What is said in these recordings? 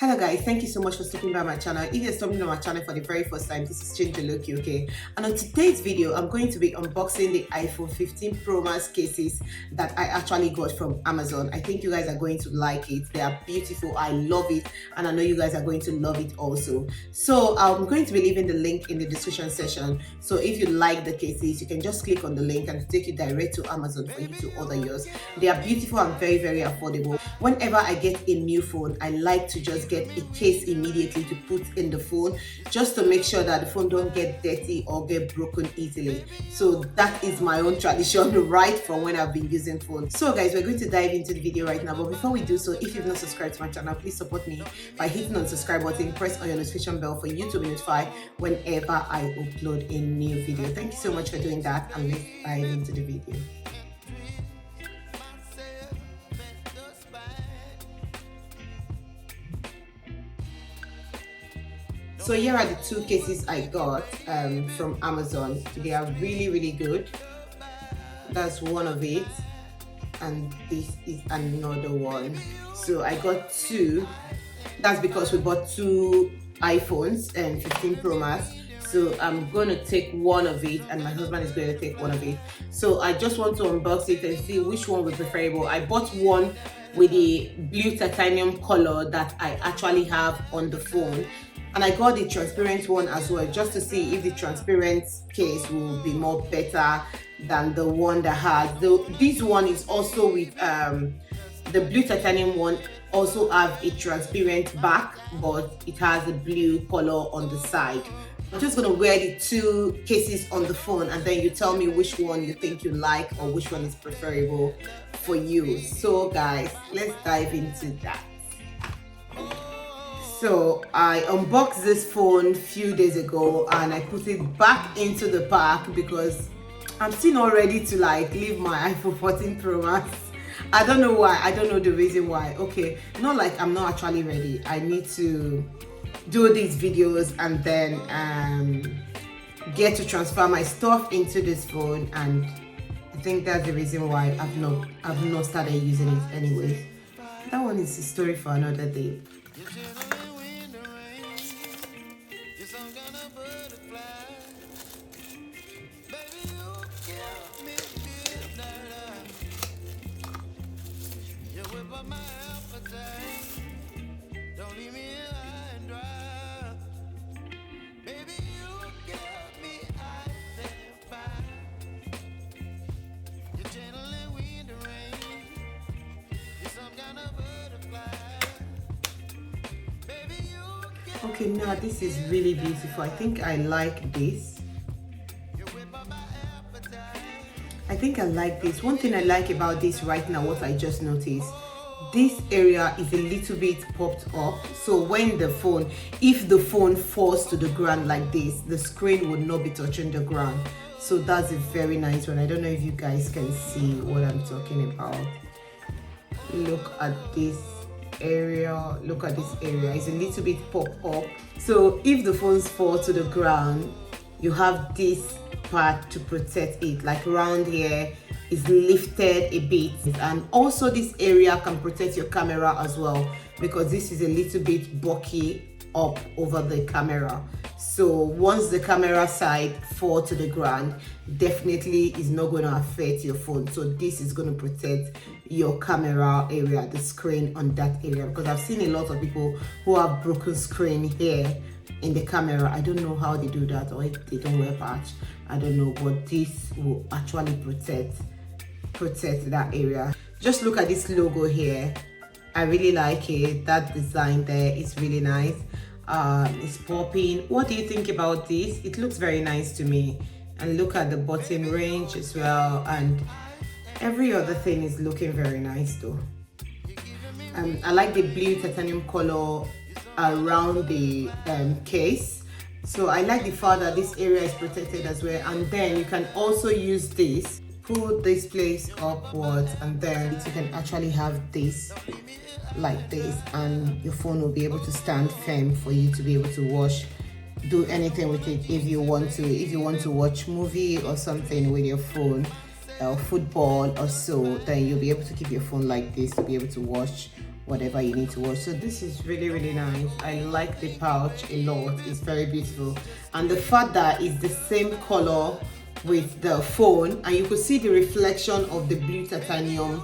Hello guys, thank you so much for stopping by my channel. If you're stopping by my channel for the very first time, this is Change Your Look, okay? And on today's video, I'm going to be unboxing the iPhone 15 Pro Max cases that I actually got from Amazon. I think you guys are going to like it. They are beautiful. I love it. And I know you guys are going to love it also. So I'm going to be leaving the link in the description section. So if you like the cases, you can just click on the link and take you direct to Amazon for you to order yours. They are beautiful and very, very affordable. Whenever I get a new phone, I like to just get a case immediately to put in the phone, just to make sure that the phone don't get dirty or get broken easily. So that is my own tradition right from when I've been using phones. So guys, we're going to dive into the video right now, but before we do so, if you've not subscribed to my channel, please support me by hitting on the subscribe button, press on your notification bell for you to be notified whenever I upload a new video. Thank you so much for doing that, and let's dive into the video. So here are the two cases I got from Amazon. They are really, really good. That's one of it, and this is another one. So I got two. That's because we bought two iPhones and 15 Pro Max. So I'm going to take one of it and my husband is going to take one of it. So I just want to unbox it and see which one was preferable. I bought one with the blue titanium color that I actually have on the phone. And I got the transparent one as well, just to see if the transparent case will be more better than the one that has. This one is also with the blue titanium one also have a transparent back, but it has a blue color on the side. I'm just gonna wear the two cases on the phone and then you tell me which one you think you like or which one is preferable for you. So guys, let's dive into that. So I unboxed this phone a few days ago and I put it back into the pack because I'm still not ready to leave my iPhone 14 Pro Max. I don't know why. I don't know the reason why. Okay, not like I'm not actually ready. I need to do these videos and then get to transfer my stuff into this phone, and I think that's the reason why I've not started using it anyways. That one is a story for another day. Okay, now this is really beautiful. I think I like this. One thing I like about this right now, what I just noticed, this area is a little bit popped up. So when if the phone falls to the ground like this, the screen would not be touching the ground. So that's a very nice one. I don't know if you guys can see what I'm talking about. Look at this area. It's a little bit popped up. So if the phones fall to the ground, you have this part to protect it, like around here is lifted a bit, and also this area can protect your camera as well because this is a little bit bulky up over the camera. So once the camera side fall to the ground, definitely is not going to affect your phone. So this is going to protect your camera area, the screen on that area, because I've seen a lot of people who have broken screen here in the camera. I don't know how they do that, or if they don't wear patch, I don't know, but this will actually protect that area. Just look at this logo here. I really like it. That design there is really nice. It's popping. What do you think about this? It looks very nice to me. And look at the button range as well, and every other thing is looking very nice though. I like the blue titanium color around the case. So I like the fact that this area is protected as well, and then you can also use this, pull this place upwards, and then you can actually have this like this, and your phone will be able to stand firm for you to be able to do anything with it. If you want to watch movie or something with your phone, or football or so, then you'll be able to keep your phone like this to be able to watch whatever you need to watch. So this is really nice. I like the pouch a lot. It's very beautiful, and the fact that it's the same color with the phone, and you could see the reflection of the blue titanium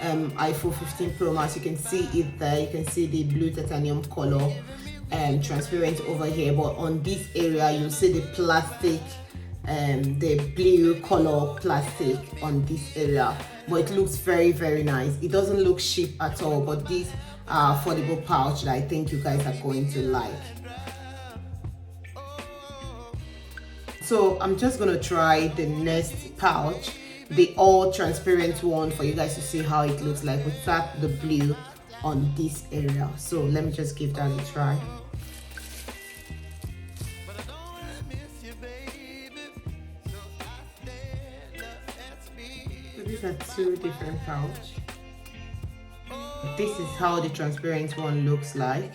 iPhone 15 Pro Max. You can see it there. You can see the blue titanium color transparent over here, but on this area you see the plastic, the blue color plastic on this area. But it looks very nice. It doesn't look cheap at all, but these are affordable pouch that I think you guys are going to like. So I'm just gonna try the next pouch, the all transparent one, for you guys to see how it looks like without the blue on this area. So let me just give that a try. So these are two different pouches. This is how the transparent one looks like.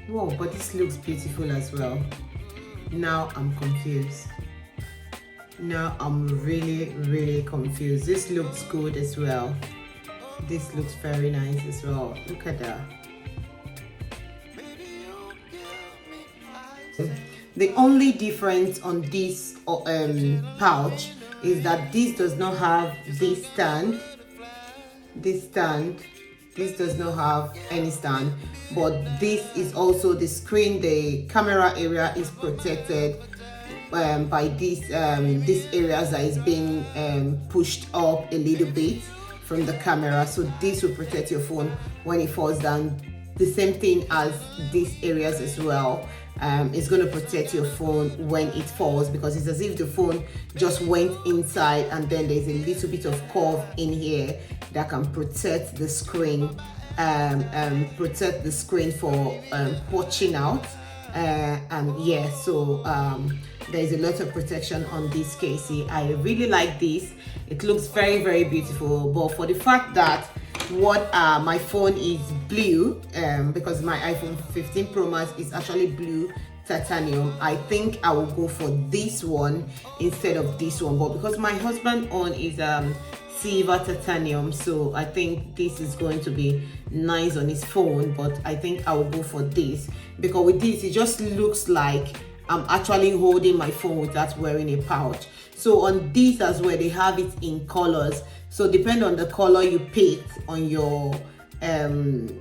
Whoa, but this looks beautiful as well. Now I'm confused. Now I'm really confused. This looks good as well. This looks very nice as well. Look at that. The only difference on this pouch is that this does not have this stand. This does not have any stand, but this is also the screen. The camera area is protected by these areas that is being pushed up a little bit from the camera, so this will protect your phone when it falls down. The same thing as these areas as well. It's going to protect your phone when it falls, because it's as if the phone just went inside, and then there's a little bit of curve in here that can protect the screen, for poaching out. And yeah, so there's a lot of protection on this casey. I really like this. It looks very beautiful, but for the fact that my phone is blue, because my iPhone 15 Pro Max is actually blue titanium, I think I will go for this one instead of this one. But because my husband own is silver titanium, so I think this is going to be nice on his phone. But I think I will go for this, because with this it just looks like I'm actually holding my phone without wearing a pouch. So on this as well, they have it in colors, so depend on the color you picked on your iPhone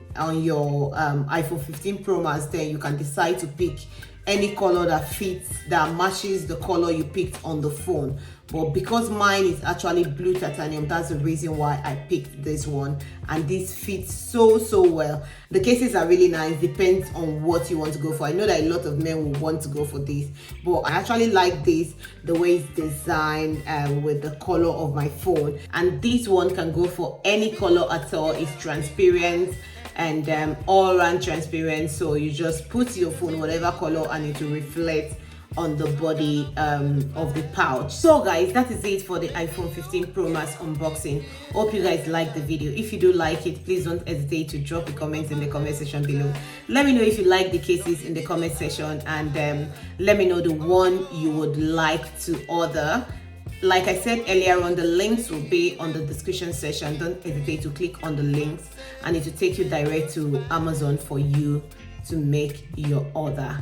15 Pro Max, then you can decide to pick any color that fits, that matches the color you picked on the phone. But because mine is actually blue titanium, that's the reason why I picked this one, and this fits so well. The cases are really nice, depends on what you want to go for. I know that a lot of men will want to go for this, but I actually like this, the way it's designed with the color of my phone. And this one can go for any color at all. It's transparent and all around transparent, so you just put your phone whatever color and it will reflect on the body of the pouch. So guys, that is it for the iPhone 15 Pro Max unboxing. Hope you guys like the video. If you do like it, please don't hesitate to drop a comment in the comment section below. Let me know if you like the cases in the comment section, and let me know the one you would like to order. Like I said earlier on, the links will be on the description section. Don't hesitate to click on the links, and it will take you direct to Amazon for you to make your order.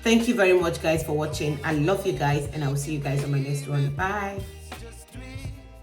Thank you very much guys for watching. I love you guys, and I will see you guys on my next one. Bye.